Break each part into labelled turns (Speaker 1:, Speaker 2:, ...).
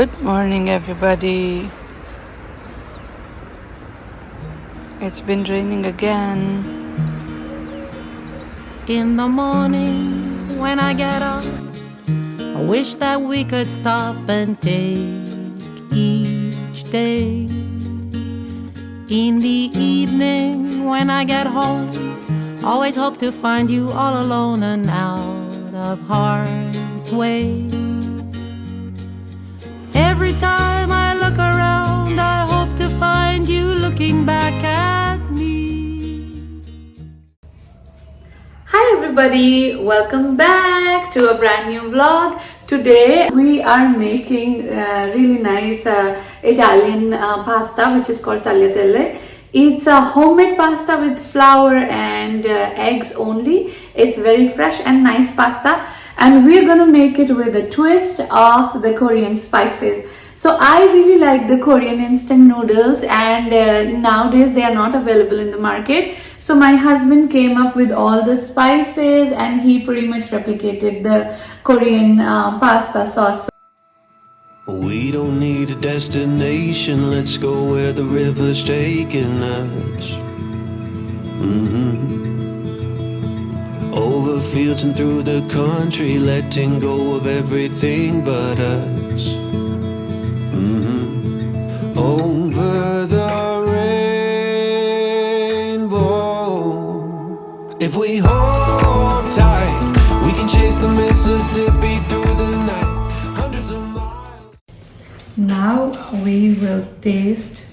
Speaker 1: Good morning, everybody. It's been raining again.
Speaker 2: In the morning when I get up, I wish that we could stop and take each day. In the evening when I get home, always hope to find you all alone and out of harm's way. Every time I look around, I hope to find you looking back at me.
Speaker 1: Hi everybody, welcome back to a brand new vlog. Today we are making really nice Italian pasta which is called tagliatelle. It's a homemade pasta with flour and eggs only. It's very fresh and nice pasta, and we're gonna make it with a twist of the Korean spices. So I really like the Korean instant noodles, and nowadays they are not available in the market. So my husband came up with all the spices and he pretty much replicated the Korean pasta sauce.
Speaker 3: We don't need a destination, let's go where the river's taking us. Over fields and through the country, letting go of everything but us. Over the rainbow. If we hold tight, we can chase the Mississippi through the night. Hundreds of miles.
Speaker 1: Now we will taste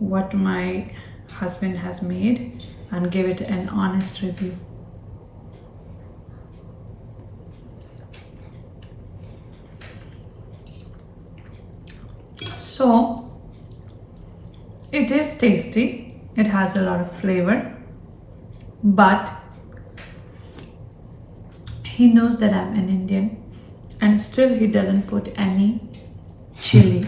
Speaker 1: what my husband has made and give it an honest review. So it is tasty, it has a lot of flavor, but he knows that I'm an Indian and still he doesn't put any chili.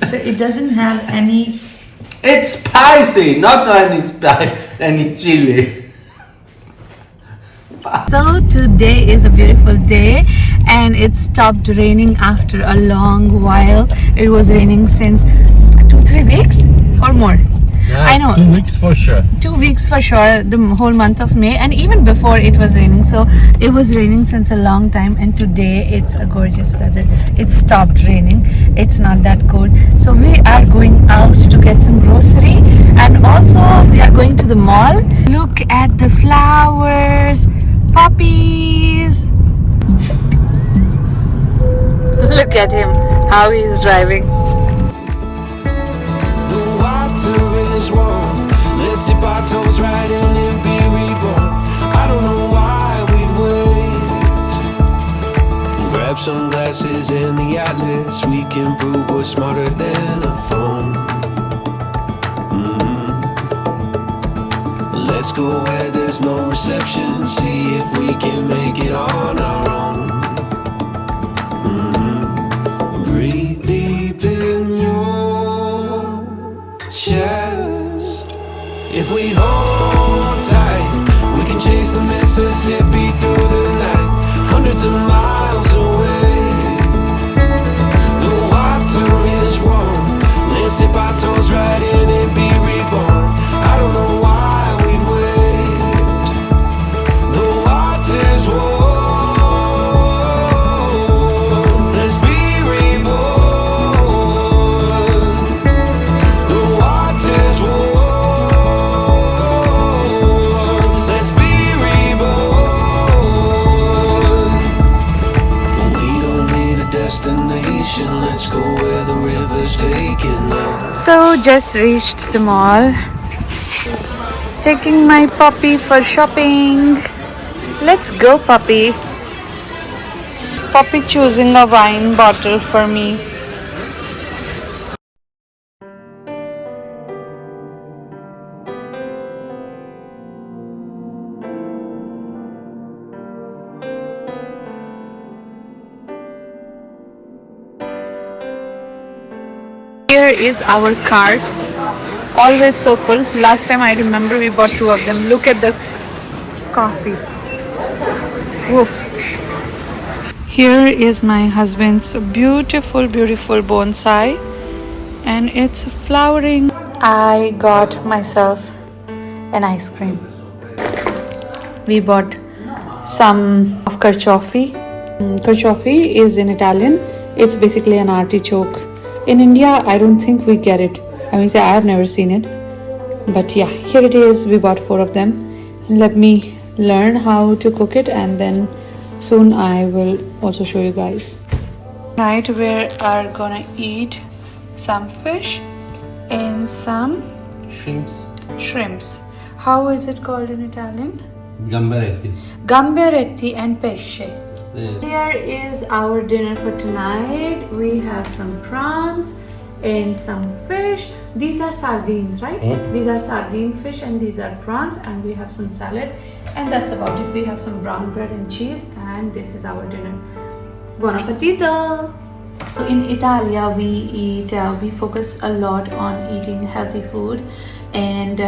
Speaker 1: So it doesn't have any.
Speaker 4: It's spicy, not any chili.
Speaker 1: So today is a beautiful day and it stopped raining after a long while. It was raining since 2-3 weeks or more.
Speaker 4: Yeah,
Speaker 1: I know,
Speaker 4: 2 weeks for sure.
Speaker 1: 2 weeks for sure, the whole month of May, and even before it was raining. So it was raining since a long time, and today it's a gorgeous weather. It stopped raining, it's not that cold. So we are going out to get some grocery, and also we are going to the mall. Look at the flowers, poppies. Look at him, how he is driving.
Speaker 3: The water is warm. Let's dip our toes right in and be reborn. I don't know why we'd wait. Grab sunglasses and the atlas. We can prove we're smarter than a phone. Let's go where there's no reception. See if we can make it on our own. Breathe deep in your chest. If we hold tight, we can chase the Mississippi through the night. Hundreds of miles away. The water is warm. Let's dip our toes right in and be reborn. I don't know why we'd wait. The water's warm. Let's be reborn. The water's warm. Let's be reborn. We don't need a destination. Let's go where the river's taking us.
Speaker 1: So just reached the mall, taking my puppy for shopping. Let's go, puppy. Puppy choosing a wine bottle for me. Here is our cart, always so full. Last time I remember we bought 2 of them. Look at the coffee. Whoa. Here is my husband's beautiful, beautiful bonsai, and it's flowering. I got myself an ice cream. We bought some of carciofi. Carciofi is in Italian. It's basically an artichoke. In India, I don't think we get it. I mean, I have never seen it. But yeah, here it is. We bought 4 of them. Let me learn how to cook it, and then soon I will also show you guys. Tonight we are gonna eat some fish and some shrimps. How is it called in Italian?
Speaker 4: Gamberetti.
Speaker 1: Gamberetti and pesce.
Speaker 4: Yes.
Speaker 1: Here is our dinner for tonight. We have some prawns and some fish. These are sardines, right? These are sardine fish and these are prawns, and we have some salad, and that's about it. We have some brown bread and cheese, and this is our dinner. Buon appetito! In Italia, we focus a lot on eating healthy food, and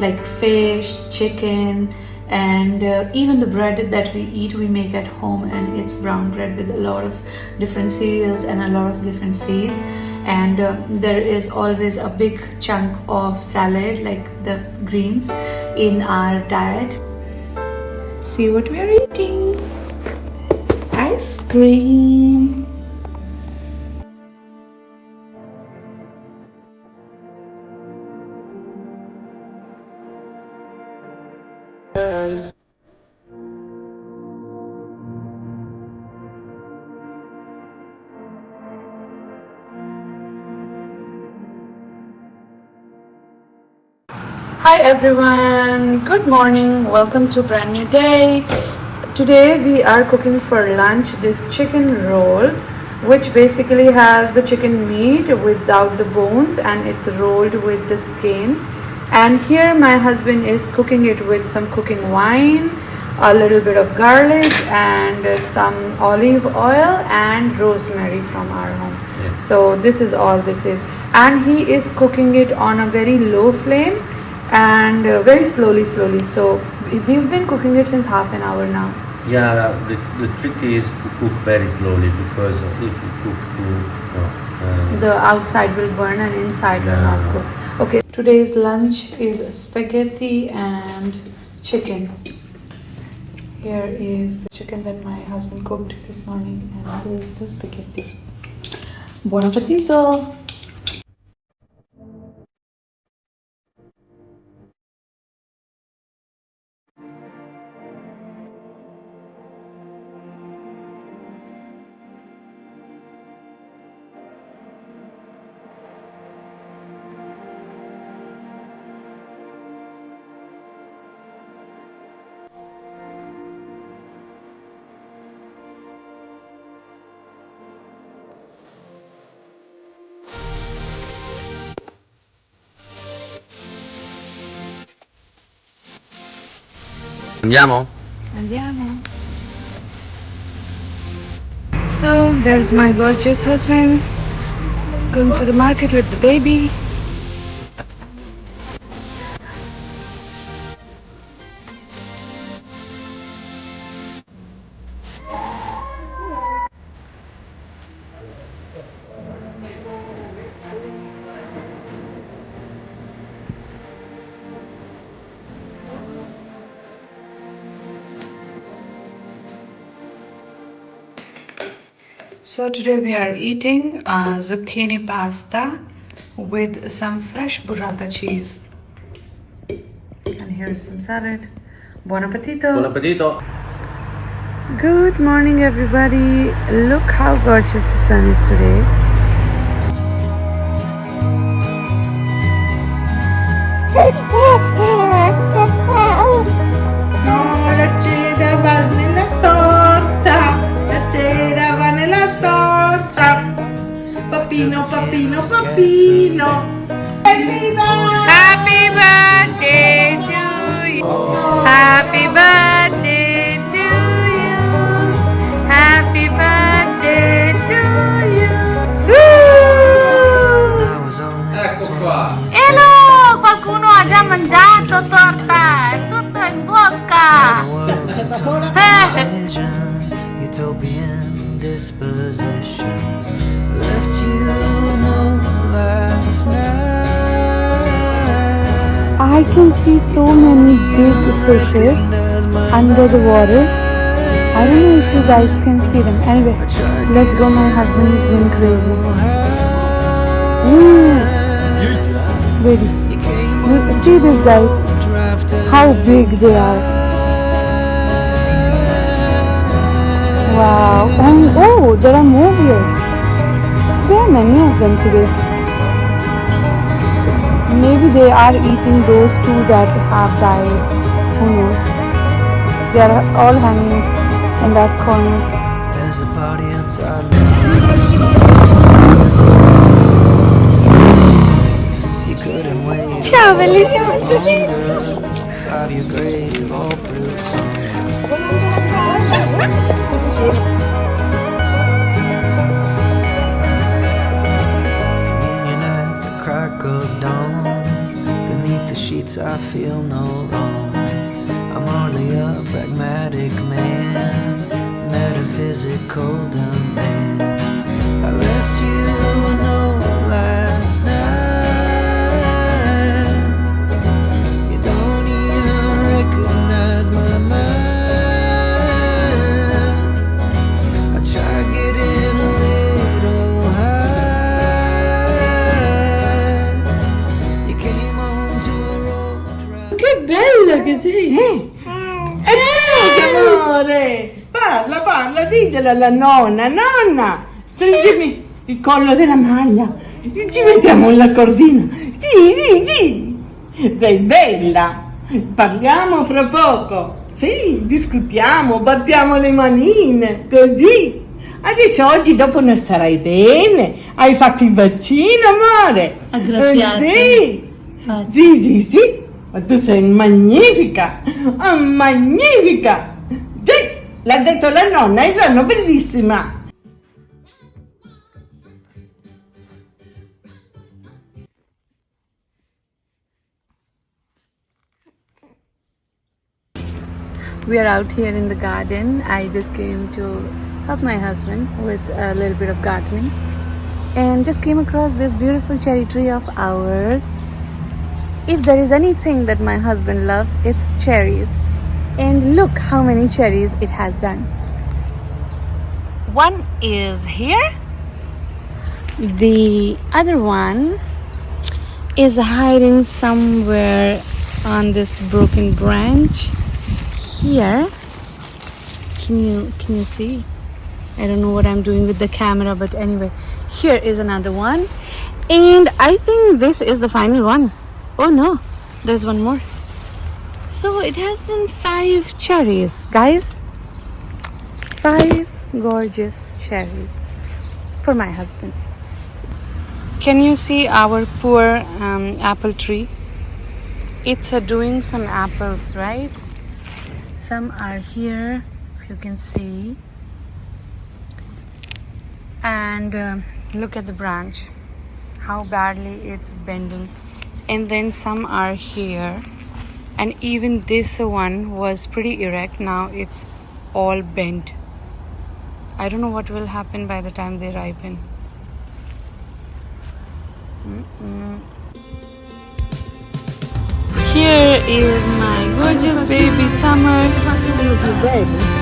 Speaker 1: like fish, chicken, and even the bread that we eat, we make at home, and it's brown bread with a lot of different cereals and a lot of different seeds. And there is always a big chunk of salad, like the greens, in our diet. See what we are eating. Ice cream. Hi everyone, good morning, welcome to brand new day. Today we are cooking for lunch this chicken roll, which basically has the chicken meat without the bones, and it's rolled with the skin. And here my husband is cooking it with some cooking wine, a little bit of garlic, and some olive oil and rosemary from our home.
Speaker 4: Yes.
Speaker 1: So this is all this is, and he is cooking it on a very low flame and very slowly. So we've been cooking it since half an hour now.
Speaker 4: Yeah, the trick is to cook very slowly, because if you cook too
Speaker 1: The outside will burn and inside will not cook. Okay, today's lunch is spaghetti and chicken. Here is the chicken that my husband cooked this morning, and here's the spaghetti. Buon appetito!
Speaker 4: Andiamo?
Speaker 1: Andiamo. So there's my gorgeous husband going to the market with the baby. So today we are eating zucchini pasta with some fresh burrata cheese. And here's some salad. Buon appetito!
Speaker 4: Buon appetito!
Speaker 1: Good morning everybody. Look how gorgeous the sun is today.
Speaker 5: La cera va nella torta, la cera va nella torta. Papino, papino, papino.
Speaker 1: Happy birthday to you. Happy birthday to you. Happy birthday to you.
Speaker 4: Ecco qua!
Speaker 1: Hello! Qualcuno ha già mangiato torta! È tutto in bocca!
Speaker 6: Utopian
Speaker 3: disposition. Left you alone last night.
Speaker 1: I can see so many big fishes under the water. I don't know if you guys can see them. Anyway, let's go. My husband is going crazy. Ready. See this, guys. How big they are. Wow. And oh, there are more here. There are many of them today. Maybe they are eating those two that have died. Who knows? They are all hanging in that corner.
Speaker 3: There's a party outside. You couldn't wait.
Speaker 1: Ciao, bellissimo.
Speaker 3: 5-year grave, all fruits on. Communion at the crack of dawn. Beneath the sheets I feel no wrong. I'm hardly a pragmatic man, metaphysical demand. I left you a note last night. You don't even recognize my mind. I tried getting a little high. You came home to a road trip.
Speaker 5: Che bello che sei! Amore! Parla, diglielo alla nonna, nonna! Stringimi il collo della maglia, ci mettiamo la cordina. Sì! Sei bella! Parliamo fra poco. Sì, discutiamo, battiamo le manine, così. Adesso oggi dopo non starai bene. Hai fatto il vaccino, amore.
Speaker 1: Aggraziate.
Speaker 5: Sì. Ma tu sei magnifica. Magnifica. Sì, l'ha detto la nonna e sono bellissima.
Speaker 1: We are out here in the garden. I just came to help my husband with a little bit of gardening and just came across this beautiful cherry tree of ours. If there is anything that my husband loves, it's cherries. And look how many cherries it has done. One is here. The other one is hiding somewhere on this broken branch. Here, can you see? I don't know what I'm doing with the camera, but anyway, here is another one, and I think this is the final one. Oh no, there's one more. So it has done 5 cherries, guys. 5 gorgeous cherries for my husband. Can you see our poor apple tree? It's doing some apples, right? Some are here, if you can see. And look at the branch, how badly it's bending. And then some are here. And even this one was pretty erect. Now it's all bent. I don't know what will happen by the time they ripen. Here is my gorgeous baby Summer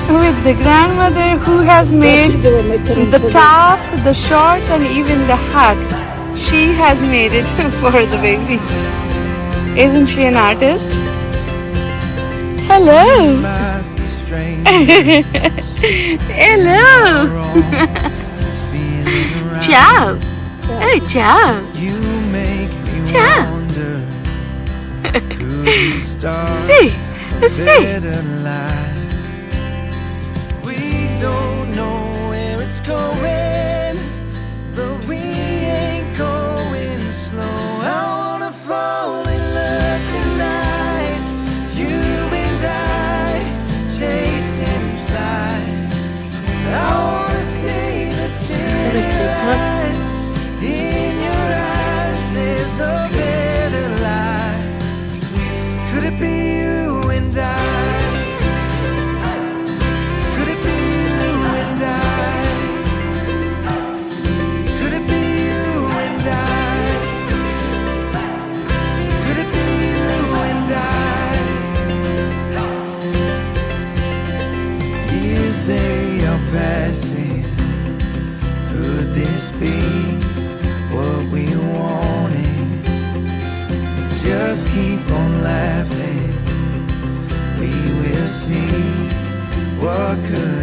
Speaker 1: with the grandmother who has made the top, the shorts and even the hat. She has made it for the baby. Isn't she an artist? Hello! Hello! Ciao! Hey, ciao! Ciao! See,
Speaker 3: We don't know where it's going, but we ain't going slow. I wanna fall in love tonight. You and I chasing flight. I wanna see the city lights in your eyes. There's a better life. Could it be you and I? this be what we wanted? Just keep on laughing. We will see what could